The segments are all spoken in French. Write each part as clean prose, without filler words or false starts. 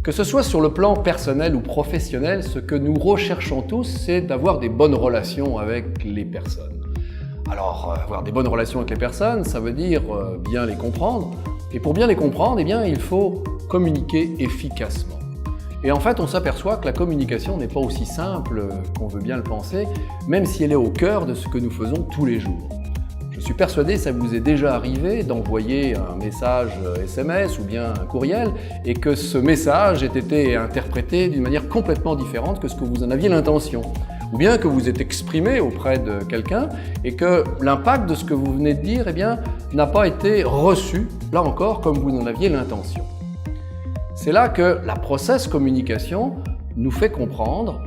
Que ce soit sur le plan personnel ou professionnel, ce que nous recherchons tous, c'est d'avoir des bonnes relations avec les personnes. Alors, avoir des bonnes relations avec les personnes, ça veut dire bien les comprendre. Et pour bien les comprendre, eh bien, il faut communiquer efficacement. Et en fait, on s'aperçoit que la communication n'est pas aussi simple qu'on veut bien le penser, même si elle est au cœur de ce que nous faisons tous les jours. Je suis persuadé que ça vous est déjà arrivé d'envoyer un message SMS ou bien un courriel et que ce message ait été interprété d'une manière complètement différente que ce que vous en aviez l'intention. Ou bien que vous êtes exprimé auprès de quelqu'un et que l'impact de ce que vous venez de dire n'a pas été reçu, là encore, comme vous en aviez l'intention. C'est là que la process communication nous fait comprendre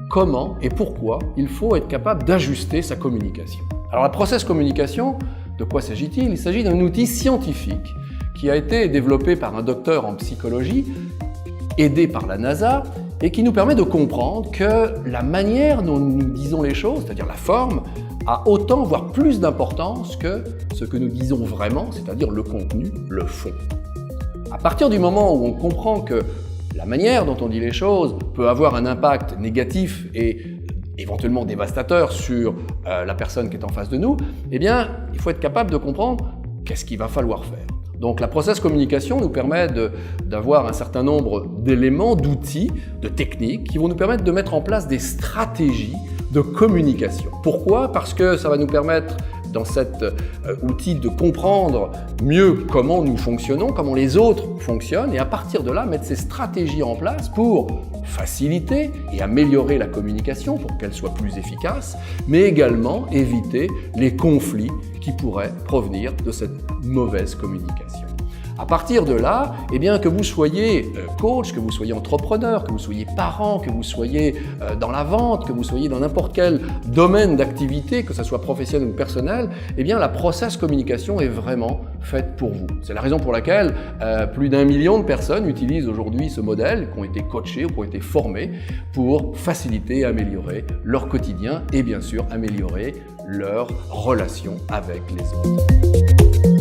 comment et pourquoi il faut être capable d'ajuster sa communication. Alors la process communication, de quoi s'agit-il? Il s'agit d'un outil scientifique qui a été développé par un docteur en psychologie, aidé par la NASA, et qui nous permet de comprendre que la manière dont nous disons les choses, c'est-à-dire la forme, a autant, voire plus d'importance que ce que nous disons vraiment, c'est-à-dire le contenu, le fond. À partir du moment où on comprend que la manière dont on dit les choses peut avoir un impact négatif et éventuellement dévastateur sur la personne qui est en face de nous, eh bien, il faut être capable de comprendre qu'est-ce qu'il va falloir faire. Donc la process communication nous permet d'avoir un certain nombre d'éléments, d'outils, de techniques qui vont nous permettre de mettre en place des stratégies de communication. Pourquoi? Parce que ça va nous permettre dans cet outil de comprendre mieux comment nous fonctionnons, comment les autres fonctionnent et à partir de là mettre ces stratégies en place pour faciliter et améliorer la communication pour qu'elle soit plus efficace, mais également éviter les conflits qui pourraient provenir de cette mauvaise communication. À partir de là, eh bien, que vous soyez coach, que vous soyez entrepreneur, que vous soyez parent, que vous soyez dans la vente, que vous soyez dans n'importe quel domaine d'activité, que ce soit professionnel ou personnel, eh bien, la process communication est vraiment faite pour vous. C'est la raison pour laquelle plus d'1 million de personnes utilisent aujourd'hui ce modèle, qui ont été coachées ou qui ont été formées pour faciliter et améliorer leur quotidien et bien sûr améliorer leur relation avec les autres.